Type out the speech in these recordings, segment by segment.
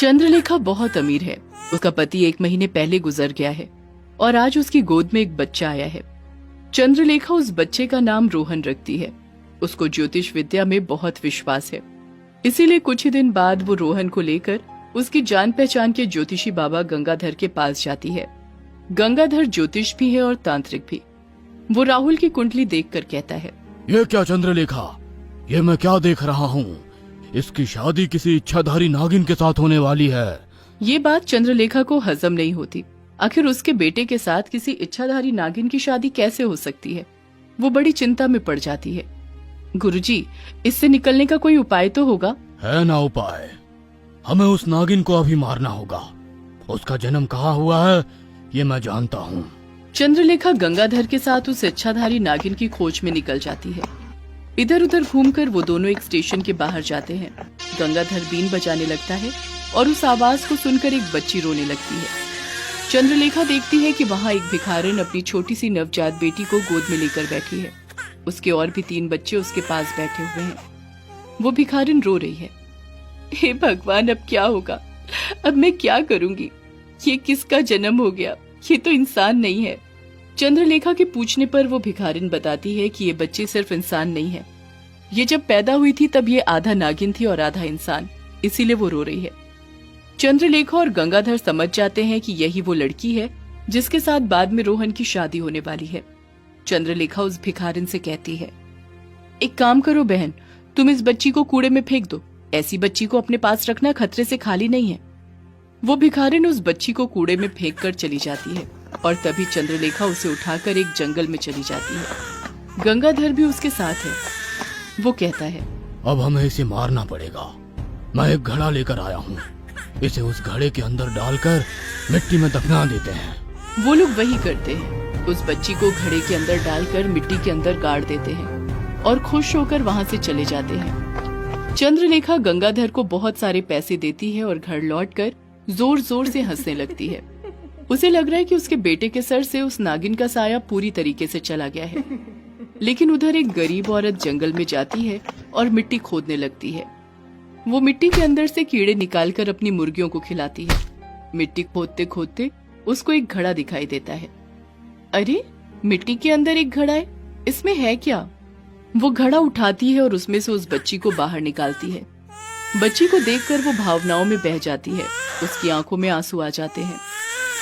चंद्रलेखा बहुत अमीर है। उसका पति 1 महीने पहले गुजर गया है और आज उसकी गोद में एक बच्चा आया है। चंद्रलेखा उस बच्चे का नाम रोहन रखती है। उसको ज्योतिष विद्या में बहुत विश्वास है, इसीलिए कुछ ही दिन बाद वो रोहन को लेकर उसकी जान पहचान के ज्योतिषी बाबा गंगाधर के पास जाती है। गंगाधर ज्योतिष भी है और तांत्रिक भी। वो राहुल की कुंडली देखकर कहता है, ये क्या चंद्रलेखा, ये मैं क्या देख रहा हूँ? इसकी शादी किसी इच्छाधारी नागिन के साथ होने वाली है। ये बात चंद्रलेखा को हजम नहीं होती। आखिर उसके बेटे के साथ किसी इच्छाधारी नागिन की शादी कैसे हो सकती है? वो बड़ी चिंता में पड़ जाती है। गुरुजी, इससे निकलने का कोई उपाय तो होगा? है ना उपाय। हमें उस नागिन को अभी मारना होगा। उसका जन्म कहाँ हुआ है ये मैं जानता हूँ। चंद्रलेखा गंगाधर के साथ उस इच्छाधारी नागिन की खोज में निकल जाती है। इधर उधर घूमकर वो दोनों एक स्टेशन के बाहर जाते हैं। गंगाधर बीन बजाने लगता है और उस आवाज को सुनकर एक बच्ची रोने लगती है। चंद्रलेखा देखती है कि वहाँ एक भिखारिन अपनी छोटी सी नवजात बेटी को गोद में लेकर बैठी है। उसके और भी 3 बच्चे उसके पास बैठे हुए हैं। वो भिखारिन रो रही है। हे भगवान, अब क्या होगा? अब मैं क्या करूंगी? ये किसका जन्म हो गया? ये तो इंसान नहीं है। चंद्रलेखा के पूछने पर वो भिखारिन बताती है कि ये बच्चे सिर्फ इंसान नहीं है। ये जब पैदा हुई थी तब ये आधा नागिन थी और आधा इंसान, इसीलिए वो रो रही है। चंद्रलेखा और गंगाधर समझ जाते हैं कि यही वो लड़की है जिसके साथ बाद में रोहन की शादी होने वाली है। चंद्रलेखा उस भिखारिन से कहती है, एक काम करो बहन, तुम इस बच्ची को कूड़े में फेंक दो। ऐसी बच्ची को अपने पास रखना खतरे से खाली नहीं है। वो भिखारिन उस बच्ची को कूड़े में फेंक कर चली जाती है और तभी चंद्रलेखा उसे उठाकर एक जंगल में चली जाती है। गंगाधर भी उसके साथ है। वो कहता है, अब हमें इसे मारना पड़ेगा। मैं एक घड़ा लेकर आया हूँ, इसे उस घड़े के अंदर डालकर मिट्टी में दफना देते हैं। वो लोग वही करते हैं। उस बच्ची को घड़े के अंदर डालकर मिट्टी के अंदर गाड़ देते हैं और खुश होकर वहाँ से चले जाते हैं। चंद्रलेखा गंगाधर को बहुत सारे पैसे देती है और घर लौटकर जोर जोर से हंसने लगती है। उसे लग रहा है कि उसके बेटे के सर से उस नागिन का साया पूरी तरीके से चला गया है। लेकिन उधर एक गरीब औरत जंगल में जाती है और मिट्टी खोदने लगती है। वो मिट्टी के अंदर से कीड़े निकालकर अपनी मुर्गियों को खिलाती है। मिट्टी खोदते खोदते उसको एक घड़ा दिखाई देता है। अरे, मिट्टी के अंदर एक घड़ा है, इसमें है क्या? वो घड़ा उठाती है और उसमें से उस बच्ची को बाहर निकालती है। बच्ची को देखकर वो भावनाओं में बह जाती है। उसकी आंखों में आंसू आ जाते हैं।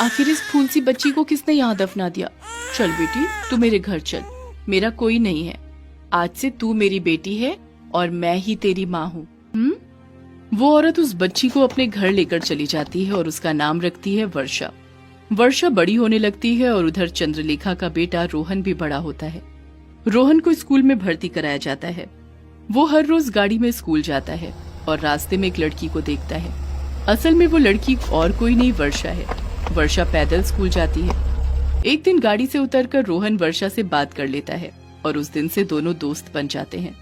आखिर इस फूल सी बच्ची को किसने यहाँ दफना दिया? चल बेटी, तू मेरे घर चल, मेरा कोई नहीं है। आज से तू मेरी बेटी है और मैं ही तेरी माँ हूँ। वो औरत उस बच्ची को अपने घर लेकर चली जाती है और उसका नाम रखती है वर्षा। वर्षा बड़ी होने लगती है और उधर चंद्रलेखा का बेटा रोहन भी बड़ा होता है। रोहन को स्कूल में भर्ती कराया जाता है। वो हर रोज गाड़ी में स्कूल जाता है और रास्ते में एक लड़की को देखता है। असल में वो लड़की और कोई नहीं, वर्षा है। वर्षा पैदल स्कूल जाती है। एक दिन गाड़ी से उतरकर रोहन वर्षा से बात कर लेता है और उस दिन से दोनों दोस्त बन जाते हैं।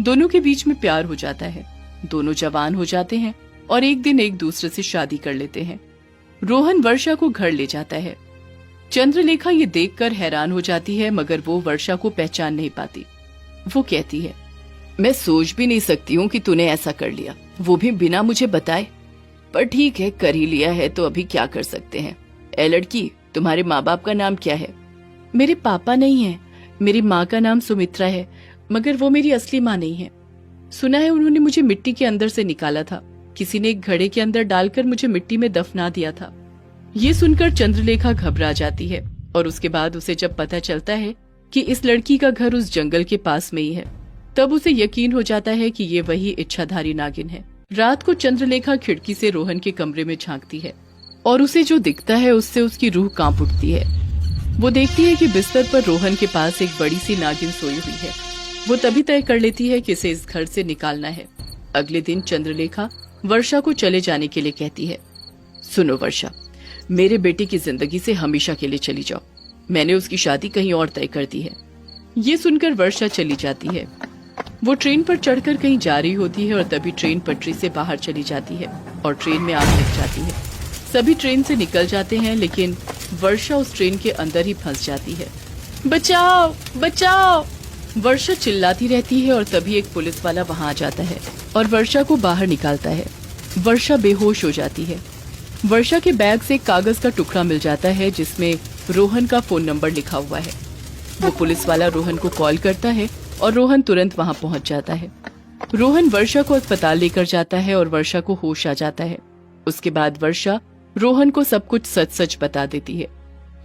दोनों के बीच में प्यार हो जाता है। दोनों जवान हो जाते हैं और एक दिन एक दूसरे से शादी कर लेते हैं। रोहन वर्षा को घर ले जाता है। चंद्रलेखा ये देखकर हैरान हो जाती है, मगर वो वर्षा को पहचान नहीं पाती। वो कहती है, मैं सोच भी नहीं सकती हूँ कि तूने ऐसा कर लिया, वो भी बिना मुझे बताए। पर ठीक है, कर ही लिया है तो अभी क्या कर सकते हैं। ए लड़की, तुम्हारे माँ बाप का नाम क्या है? मेरे पापा नहीं है, मेरी माँ का नाम सुमित्रा है, मगर वो मेरी असली माँ नहीं है। सुना है उन्होंने मुझे मिट्टी के अंदर से निकाला था। किसी ने एक घड़े के अंदर डालकर मुझे मिट्टी में दफना दिया था। ये सुनकर चंद्रलेखा घबरा जाती है और उसके बाद उसे जब पता चलता है कि इस लड़की का घर उस जंगल के पास में ही है, तब उसे यकीन हो जाता है कि ये वही इच्छाधारी नागिन है। रात को चंद्रलेखा खिड़की से रोहन के कमरे में झांकती है और उसे जो दिखता है उससे उसकी रूह कांप उठती है। वो देखती है कि बिस्तर पर रोहन के पास एक बड़ी सी नागिन सोई हुई है। वो तभी तय कर लेती है कि इसे इस घर से निकालना है। अगले दिन चंद्रलेखा वर्षा को चले जाने के लिए कहती है। सुनो वर्षा, मेरे बेटे की जिंदगी से हमेशा के लिए चली जाओ। मैंने उसकी शादी कहीं और तय कर दी है। ये सुनकर वर्षा चली जाती है। वो ट्रेन पर चढ़कर कहीं जा रही होती है और तभी ट्रेन पटरी से बाहर चली जाती है और ट्रेन में आग लग जाती है। सभी ट्रेन से निकल जाते हैं, लेकिन वर्षा उस ट्रेन के अंदर ही फंस जाती है। बचाओ बचाओ, वर्षा चिल्लाती रहती है और तभी एक पुलिस वाला वहां आ जाता है और वर्षा को बाहर निकालता है। वर्षा बेहोश हो जाती है। वर्षा के बैग से एक कागज का टुकड़ा मिल जाता है जिसमें रोहन का फोन नंबर लिखा हुआ है। वो पुलिस वाला रोहन को कॉल करता है और रोहन तुरंत वहां पहुंच जाता है। रोहन वर्षा को अस्पताल लेकर जाता है और वर्षा को होश आ जाता है। उसके बाद वर्षा रोहन को सब कुछ सच सच बता देती है।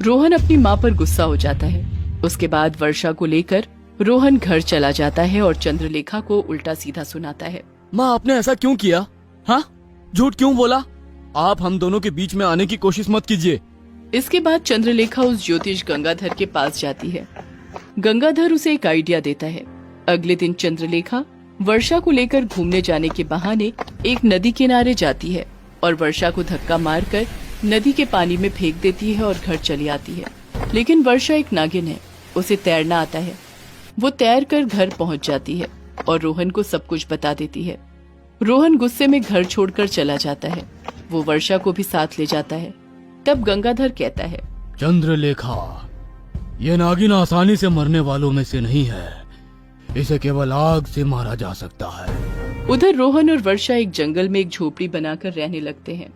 रोहन अपनी माँ पर गुस्सा हो जाता है। उसके बाद वर्षा को लेकर रोहन घर चला जाता है और चंद्रलेखा को उल्टा सीधा सुनाता है। माँ, आपने ऐसा क्यों किया? हाँ, झूठ क्यों बोला? आप हम दोनों के बीच में आने की कोशिश मत कीजिए। इसके बाद चंद्रलेखा उस ज्योतिष गंगाधर के पास जाती है। गंगाधर उसे एक आइडिया देता है। अगले दिन चंद्रलेखा वर्षा को लेकर घूमने जाने के बहाने एक नदी किनारे जाती है और वर्षा को धक्का मारकर नदी के पानी में फेंक देती है और घर चली आती है। लेकिन वर्षा एक नागिन है, उसे तैरना आता है। वो तैर कर घर पहुंच जाती है और रोहन को सब कुछ बता देती है। रोहन गुस्से में घर छोड़कर चला जाता है। वो वर्षा को भी साथ ले जाता है। तब गंगाधर कहता है, चंद्रलेखा, ये नागिन आसानी से मरने वालों में से नहीं है। इसे केवल आग से मारा जा सकता है। उधर रोहन और वर्षा एक जंगल में एक झोपड़ी बनाकर रहने लगते हैं।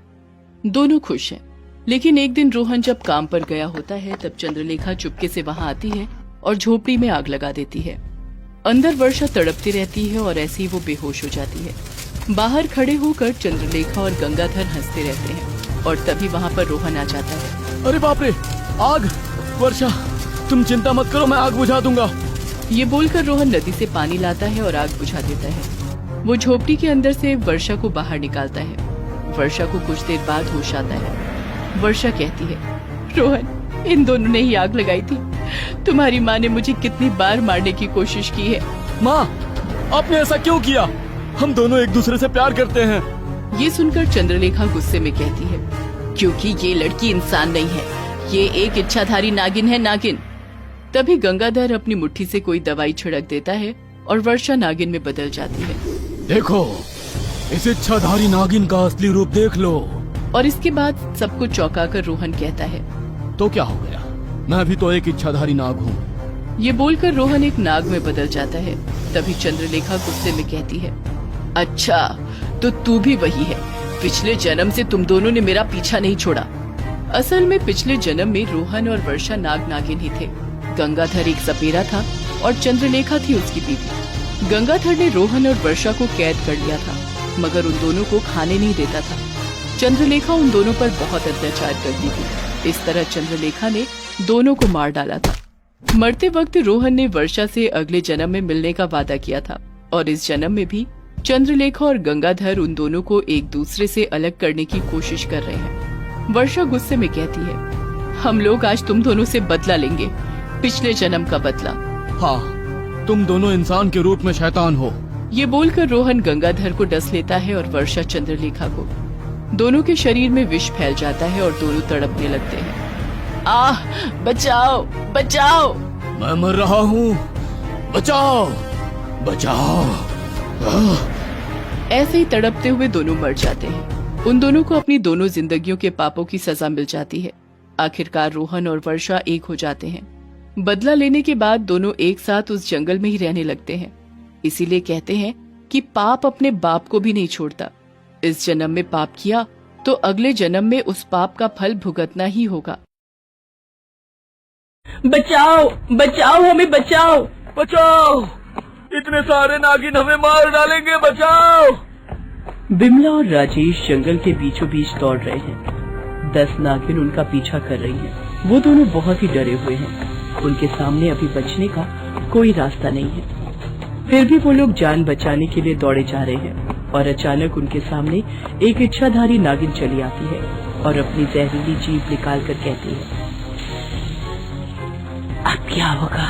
दोनों खुश हैं। लेकिन एक दिन रोहन जब काम पर गया होता है तब चंद्रलेखा चुपके से वहां आती है और झोपड़ी में आग लगा देती है। अंदर वर्षा तड़पती रहती है और ऐसे ही वो बेहोश हो जाती है। बाहर खड़े होकर चंद्रलेखा और गंगाधर हंसते रहते हैं और तभी वहां पर रोहन आ जाता है। अरे बाप रे, आग! वर्षा, तुम चिंता मत करो, मैं आग बुझा दूंगा। ये बोलकर रोहन नदी से पानी लाता है और आग बुझा देता है। वो झोपड़ी के अंदर से वर्षा को बाहर निकालता है। वर्षा को कुछ देर बाद होश आता है। वर्षा कहती है, रोहन, इन दोनों ने ही आग लगाई थी। तुम्हारी माँ ने मुझे कितनी बार मारने की कोशिश की है। माँ, आपने ऐसा क्यों किया? हम दोनों एक दूसरे से प्यार करते हैं। ये सुनकर चंद्रलेखा गुस्से में कहती है, क्योंकि ये लड़की इंसान नहीं है, ये एक इच्छाधारी नागिन है, नागिन। तभी गंगाधर अपनी मुट्ठी से कोई दवाई छिड़क देता है और वर्षा नागिन में बदल जाती है। देखो, इस इच्छाधारी नागिन का असली रूप देख लो। और इसके बाद सबको चौंका कर रोहन कहता है, तो क्या हो गया? मैं भी तो एक इच्छाधारी नाग हूँ। ये बोलकर रोहन एक नाग में बदल जाता है। तभी चंद्रलेखा गुस्से में कहती है, अच्छा, तो तू भी वही है। पिछले जन्म से तुम दोनों ने मेरा पीछा नहीं छोड़ा। असल में पिछले जन्म में रोहन और वर्षा नाग नागिन ही थे। गंगाधर एक सपेरा था और चंद्रलेखा थी उसकी बीवी। गंगाधर ने रोहन और वर्षा को कैद कर लिया था, मगर उन दोनों को खाने नहीं देता था। चंद्रलेखा उन दोनों पर बहुत अत्याचार करती थी। इस तरह चंद्रलेखा ने दोनों को मार डाला था। मरते वक्त रोहन ने वर्षा से अगले जन्म में मिलने का वादा किया था और इस जन्म में भी चंद्रलेखा और गंगाधर उन दोनों को एक दूसरे से अलग करने की कोशिश कर रहे हैं। वर्षा गुस्से में कहती है, हम लोग आज तुम दोनों से बदला लेंगे, पिछले जन्म का बदला। हाँ, तुम दोनों इंसान के रूप में शैतान हो। ये बोलकर रोहन गंगाधर को डस लेता है और वर्षा चंद्रलेखा को। दोनों के शरीर में विष फैल जाता है और दोनों तड़पने लगते हैं। आह, बचाओ, बचाओ! मैं मर रहा हूँ, बचाओ, बचाओ! ऐसे ही तड़पते हुए दोनों मर जाते हैं। उन दोनों को अपनी दोनों जिंदगियों के पापों की सजा मिल जाती है। आखिरकार रोहन और वर्षा एक हो जाते हैं। बदला लेने के बाद दोनों एक साथ उस जंगल में ही रहने लगते हैं। इसीलिए कहते हैं कि पाप अपने बाप को भी नहीं छोड़ता। इस जन्म में पाप किया तो अगले जन्म में उस पाप का फल भुगतना ही होगा। बचाओ, बचाओ, हमें बचाओ, बचाओ! इतने सारे नागिन हमें मार डालेंगे, बचाओ! बिमला और राजेश जंगल के बीचों बीच दौड़ रहे हैं। 10 नागिन उनका पीछा कर रही हैं। वो दोनों बहुत ही डरे हुए हैं। उनके सामने अभी बचने का कोई रास्ता नहीं है। फिर भी वो लोग जान बचाने के लिए दौड़े जा रहे हैं और अचानक उनके सामने एक इच्छाधारी नागिन चली आती है और अपनी जहरीली जीभ निकाल कर कहती है, अब क्या होगा?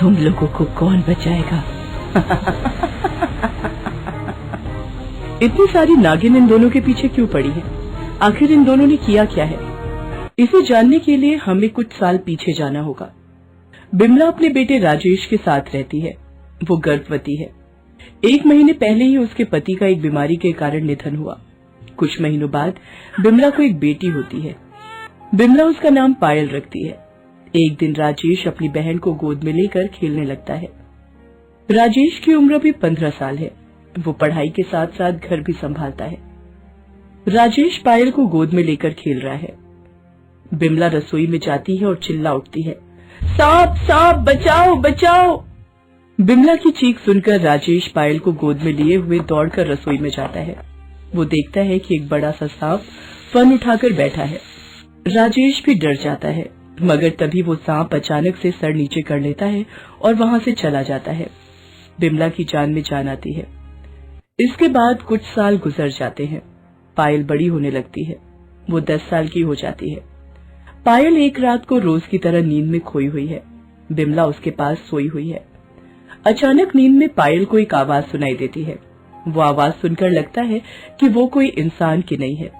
तुम लोगों को कौन बचाएगा? इतनी सारी नागिन इन दोनों के पीछे क्यों पड़ी है? आखिर इन दोनों ने किया क्या है? इसे जानने के लिए हमें कुछ साल पीछे जाना होगा। बिमला अपने बेटे राजेश के साथ रहती है। वो गर्भवती है। 1 महीने पहले ही उसके पति का एक बीमारी के कारण निधन हुआ। कुछ महीनों बाद बिमला को एक बेटी होती है। बिमला उसका नाम पायल रखती है। एक दिन राजेश अपनी बहन को गोद में लेकर खेलने लगता है। राजेश की उम्र भी 15 साल है। वो पढ़ाई के साथ साथ घर भी संभालता है। राजेश पायल को गोद में लेकर खेल रहा है। बिमला रसोई में जाती है और चिल्ला उठती है, सांप सांप बचाओ बचाओ। बिमला की चीख सुनकर राजेश पायल को गोद में लिए हुए दौड़कर रसोई में जाता है। वो देखता है कि एक बड़ा सा सांप फन उठाकर बैठा है। राजेश भी डर जाता है, मगर तभी वो सांप अचानक से सर नीचे कर लेता है और वहां से चला जाता है। बिमला की जान में जान आती है। इसके बाद कुछ साल गुजर जाते हैं। पायल बड़ी होने लगती है। वो 10 साल की हो जाती है। पायल एक रात को रोज की तरह नींद में खोई हुई है। बिमला उसके पास सोई हुई है। अचानक नींद में पायल को एक आवाज सुनाई देती है। वो आवाज सुनकर लगता है कि वो कोई इंसान की नहीं है।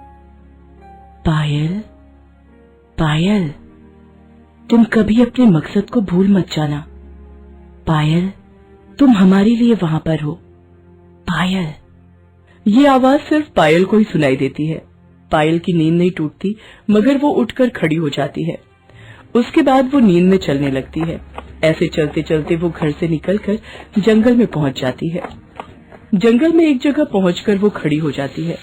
पायल, पायल, तुम कभी अपने मकसद को भूल मत जाना। पायल, तुम हमारे लिए वहां पर हो। पायल। ये आवाज सिर्फ पायल को ही सुनाई देती है। पायल की नींद नहीं टूटती, मगर वो उठकर खड़ी हो जाती है। उसके बाद वो नींद में चलने लगती है। ऐसे चलते चलते वो घर से निकलकर जंगल में पहुंच जाती है। जंगल में एक जगह पहुंचकर वो खड़ी हो जाती है।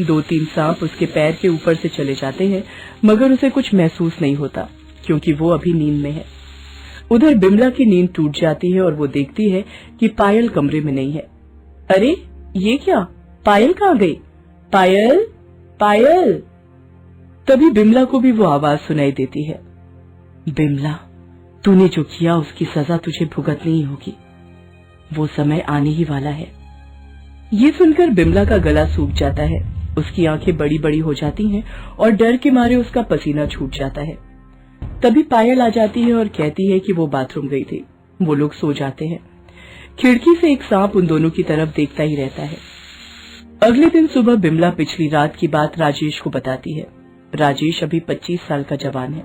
2-3 सांप उसके पैर के ऊपर से चले जाते हैं, मगर उसे कुछ महसूस नहीं होता, क्योंकि वो अभी नींद में है। उधर बिमला की नींद टूट जाती है और वो देखती है कि पायल कमरे में नहीं है। अरे ये क्या, पायल कहाँ गई? पायल, पायल। तभी बिमला को भी वो आवाज सुनाई देती है। बिमला, तूने जो किया उसकी सजा तुझे भुगतनी ही होगी। वो समय आने ही वाला है। ये सुनकर बिमला का गला सूख जाता है। उसकी आंखें बड़ी बड़ी हो जाती हैं और डर के मारे उसका पसीना छूट जाता है। तभी पायल आ जाती है और कहती है कि वो बाथरूम गई थी। वो लोग सो जाते हैं। खिड़की से एक सांप उन दोनों की तरफ देखता ही रहता है। अगले दिन सुबह बिमला पिछली रात की बात राजेश को बताती है। राजेश अभी 25 साल का जवान है।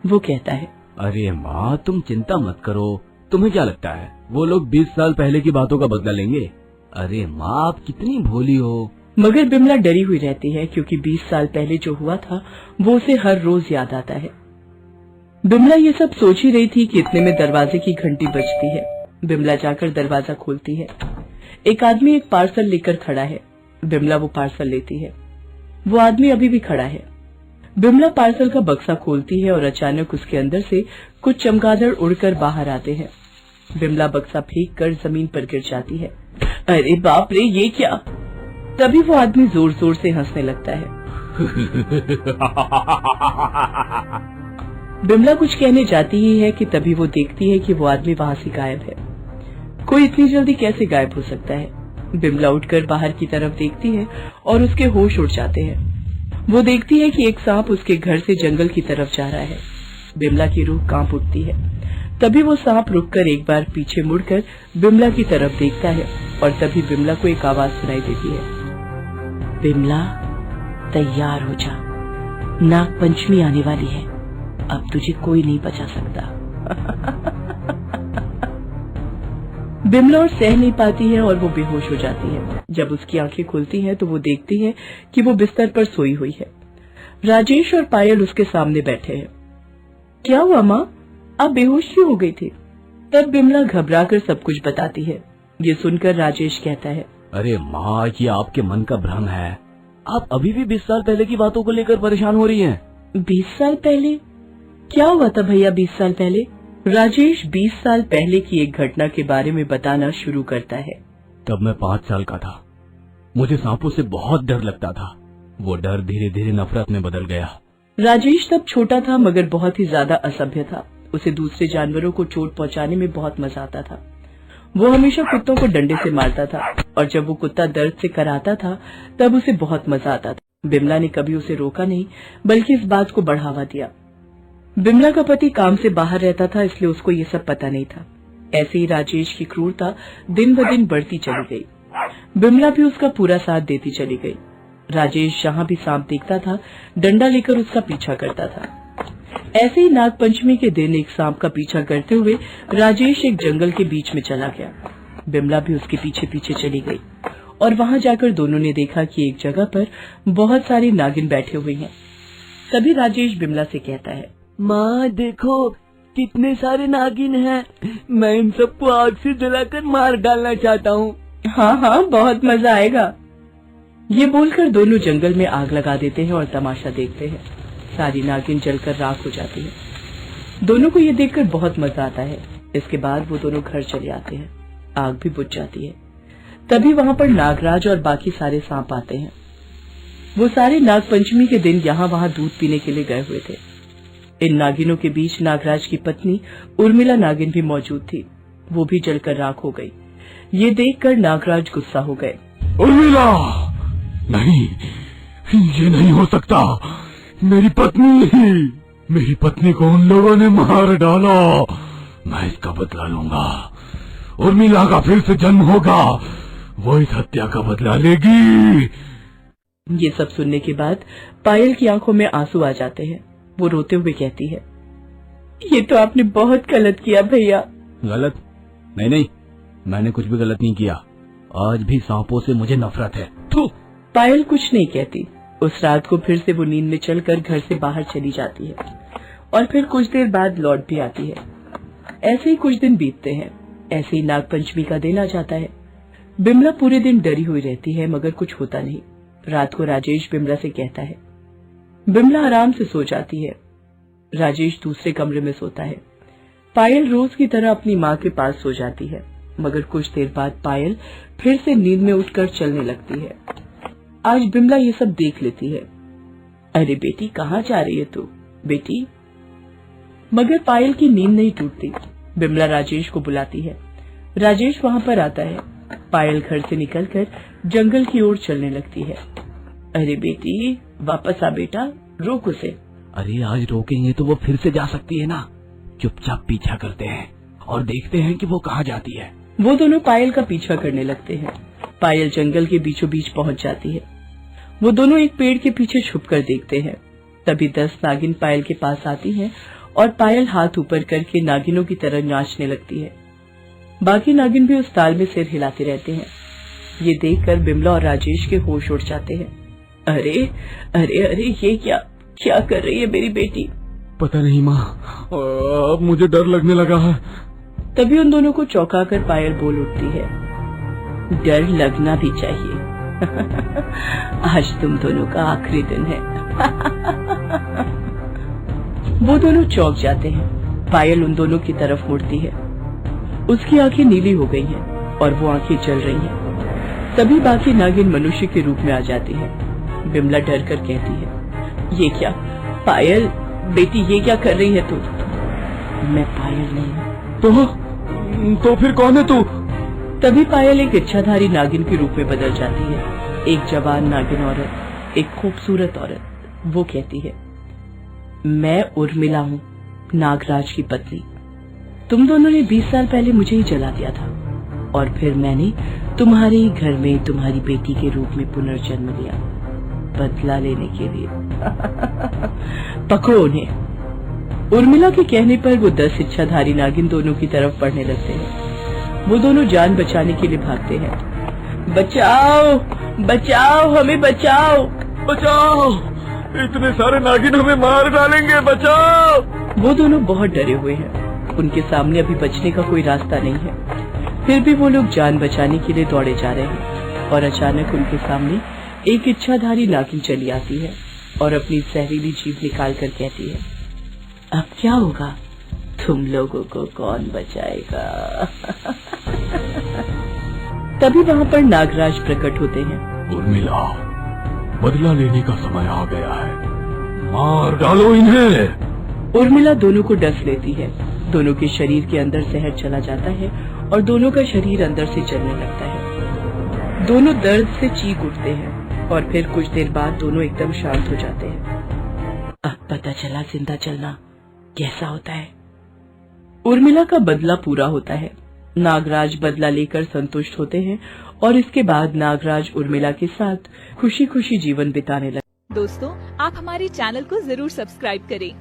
वो कहता है, अरे माँ, तुम चिंता मत करो। तुम्हें क्या लगता है वो लोग 20 साल पहले की बातों का बदला लेंगे? अरे माँ, आप कितनी भोली हो। मगर बिमला डरी हुई रहती है, क्योंकि 20 साल पहले जो हुआ था वो उसे हर रोज याद आता है। बिमला ये सब सोच ही रही थी कि इतने में दरवाजे की घंटी बजती है। बिमला जाकर दरवाजा खोलती है। एक आदमी एक पार्सल लेकर खड़ा है। बिमला वो पार्सल लेती है। वो आदमी अभी भी खड़ा है। बिमला पार्सल का बक्सा खोलती है और अचानक उसके अंदर से कुछ चमगादड़ उड़कर बाहर आते हैं। बिमला बक्सा फेंक कर जमीन पर गिर जाती है। अरे बाप रे, ये क्या? तभी वो आदमी जोर जोर से हंसने लगता है। बिमला कुछ कहने जाती ही है कि तभी वो देखती है कि वो आदमी वहां से गायब है। कोई इतनी जल्दी कैसे गायब हो सकता है? बिमला उठकर बाहर की तरफ देखती है और उसके होश उड़ जाते हैं। वो देखती है कि एक सांप उसके घर से जंगल की तरफ जा रहा है। बिमला की रूह कांप उठती है। तभी वो सांप रुककर एक बार पीछे मुड़कर बिमला की तरफ देखता है और तभी बिमला को एक आवाज सुनाई देती है। बिमला, तैयार हो जा, नाग पंचमी आने वाली है। अब तुझे कोई नहीं बचा सकता। बिमला और सह नहीं पाती है और वो बेहोश हो जाती है। जब उसकी आंखें खुलती हैं तो वो देखती है कि वो बिस्तर पर सोई हुई है। राजेश और पायल उसके सामने बैठे हैं। क्या हुआ माँ, आप बेहोश क्यों हो गई थी? तब बिमला घबराकर सब कुछ बताती है। ये सुनकर राजेश कहता है, अरे माँ, ये आपके मन का भ्रम है। आप अभी भी 20 साल पहले की बातों को लेकर परेशान हो रही हैं। 20 साल पहले? क्या हुआ था भैया 20 साल पहले? राजेश 20 साल पहले की एक घटना के बारे में बताना शुरू करता है। तब मैं 5 साल का था। मुझे सांपों से बहुत डर लगता था। वो डर धीरे धीरे नफरत में बदल गया। राजेश तब छोटा था, मगर बहुत ही ज्यादा असभ्य था। उसे दूसरे जानवरों को चोट पहुंचाने में बहुत मजा आता था। वो हमेशा कुत्तों को डंडे से मारता था और जब वो कुत्ता दर्द से कराता था तब उसे बहुत मजा आता था। बिमला ने कभी उसे रोका नहीं, बल्कि इस बात को बढ़ावा दिया। बिमला का पति काम से बाहर रहता था, इसलिए उसको ये सब पता नहीं था। ऐसे ही राजेश की क्रूरता दिन ब दिन बढ़ती चली गई। बिमला भी उसका पूरा साथ देती चली गई। राजेश जहाँ भी सांप देखता था, डंडा लेकर उसका पीछा करता था। ऐसे ही नाग पंचमी के दिन एक सांप का पीछा करते हुए राजेश एक जंगल के बीच में चला गया। बिमला भी उसके पीछे पीछे चली गई और वहां जाकर दोनों ने देखा कि एक जगह पर बहुत सारे नागिन बैठे हुए हैं। तभी राजेश बिमला से कहता है, माँ देखो, कितने सारे नागिन हैं। मैं इन सबको आग से जलाकर मार डालना चाहता हूँ। हाँ हाँ, बहुत मजा आएगा। ये बोलकर दोनों जंगल में आग लगा देते हैं और तमाशा देखते हैं। सारी नागिन जलकर राख हो जाती है। दोनों को ये देखकर बहुत मजा आता है। इसके बाद वो दोनों घर चले आते हैं। आग भी बुझ जाती है। तभी वहाँ पर नागराज और बाकी सारे सांप आते हैं। वो सारे नागपंचमी के दिन यहाँ वहाँ दूध पीने के लिए गए हुए थे। इन नागिनों के बीच नागराज की पत्नी उर्मिला नागिन भी मौजूद थी। वो भी जलकर राख हो गई। ये देखकर नागराज गुस्सा हो गए। उर्मिला, नहीं, ये नहीं हो सकता। मेरी पत्नी को उन लोगों ने मार डाला। मैं इसका बदला लूंगा। उर्मिला का फिर से जन्म होगा। वो इस हत्या का बदला लेगी। ये सब सुनने के बाद पायल की आंखों में आंसू आ जाते हैं। वो रोते हुए कहती है, ये तो आपने बहुत गलत किया भैया। गलत? नहीं, मैंने कुछ भी गलत नहीं किया। आज भी सांपों से मुझे नफरत है। पायल कुछ नहीं कहती। उस रात को फिर से वो नींद में चलकर घर से बाहर चली जाती है और फिर कुछ देर बाद लौट भी आती है। ऐसे ही कुछ दिन बीतते हैं। ऐसे ही नागपंचमी का दिन आ जाता है। बिमला पूरे दिन डरी हुई रहती है मगर कुछ होता नहीं। रात को राजेश बिमला से कहता है। बिमला आराम से सो जाती है। राजेश दूसरे कमरे में सोता है। पायल रोज की तरह अपनी माँ के पास सो जाती है मगर कुछ देर बाद पायल फिर से नींद में उठकर चलने लगती है। आज बिमला ये सब देख लेती है। अरे बेटी, कहाँ जा रही है तू बेटी? मगर पायल की नींद नहीं टूटती। बिमला राजेश को बुलाती है। राजेश वहाँ पर आता है। पायल घर से निकलकर जंगल की ओर चलने लगती है। अरे बेटी, वापस आ बेटा, रोक उसे। अरे आज रोकेंगे तो वो फिर से जा सकती है ना। चुपचाप पीछा करते हैं और देखते हैं कि वो कहाँ जाती है। वो दोनों पायल का पीछा करने लगते हैं। पायल जंगल के बीचों बीच पहुँच जाती है। वो दोनों एक पेड़ के पीछे छुपकर देखते हैं। तभी 10 नागिन पायल के पास आती हैं और पायल हाथ ऊपर करके नागिनों की तरह नाचने लगती है। बाकी नागिन भी उस ताल में सिर हिलाते रहते हैं। ये देखकर बिमला और राजेश के होश उड़ जाते हैं। अरे अरे अरे, ये क्या कर रही है मेरी बेटी? पता नहीं माँ, अब मुझे डर लगने लगा है। तभी उन दोनों को चौंकाकर पायल बोल उठती है, डर लगना भी चाहिए। आज तुम दोनों का आखिरी दिन है। वो दोनों चौंक जाते हैं। पायल उन दोनों की तरफ मुड़ती है। उसकी आंखें नीली हो गई हैं और वो आंखें जल रही हैं। तभी बाकी नागिन मनुष्य के रूप में आ जाती है। बिमला डर कर कहती है, ये क्या? पायल बेटी, ये क्या कर रही है तू? मैं पायल नहीं हूँ। तो फिर कौन है तू? तभी पायल एक इच्छाधारी नागिन के रूप में बदल जाती है। एक जवान नागिन औरत, एक खूबसूरत औरत। वो कहती है, मैं उर्मिला हूँ, नागराज की पत्नी। तुम दोनों ने 20 साल पहले मुझे ही जला दिया था और फिर मैंने तुम्हारे ही घर में तुम्हारी बेटी के रूप में पुनर्जन्म लिया, बदला लेने के लिए। पकड़ो उन्हें। उर्मिला के कहने पर वो 10 इच्छाधारी नागिन दोनों की तरफ बढ़ने लगते हैं। वो दोनों जान बचाने के लिए भागते हैं। बचाओ बचाओ, हमें बचाओ बचाओ, इतने सारे नागिन हमें मार डालेंगे, बचाओ। वो दोनों बहुत डरे हुए हैं। उनके सामने अभी बचने का कोई रास्ता नहीं है। फिर भी वो लोग जान बचाने के लिए दौड़े जा रहे हैं और अचानक उनके सामने एक इच्छाधारी नागिन चली आती है और अपनी जहरीली जीभ निकाल कर कहती है, अब क्या होगा? तुम लोगों को कौन बचाएगा? तभी वहाँ पर नागराज प्रकट होते हैं। उर्मिला, बदला लेने का समय आ गया है, मार डालो इन्हें। उर्मिला दोनों को डस लेती है। दोनों के शरीर के अंदर जहर चला जाता है और दोनों का शरीर अंदर से जलने लगता है। दोनों दर्द से चीख उठते हैं और फिर कुछ देर बाद दोनों एकदम शांत हो जाते हैं। अब पता चला जिंदा चलना कैसा होता है। उर्मिला का बदला पूरा होता है। नागराज बदला लेकर संतुष्ट होते हैं और इसके बाद नागराज उर्मिला के साथ खुशी खुशी जीवन बिताने लगते। दोस्तों, आप हमारे चैनल को जरूर सब्सक्राइब करें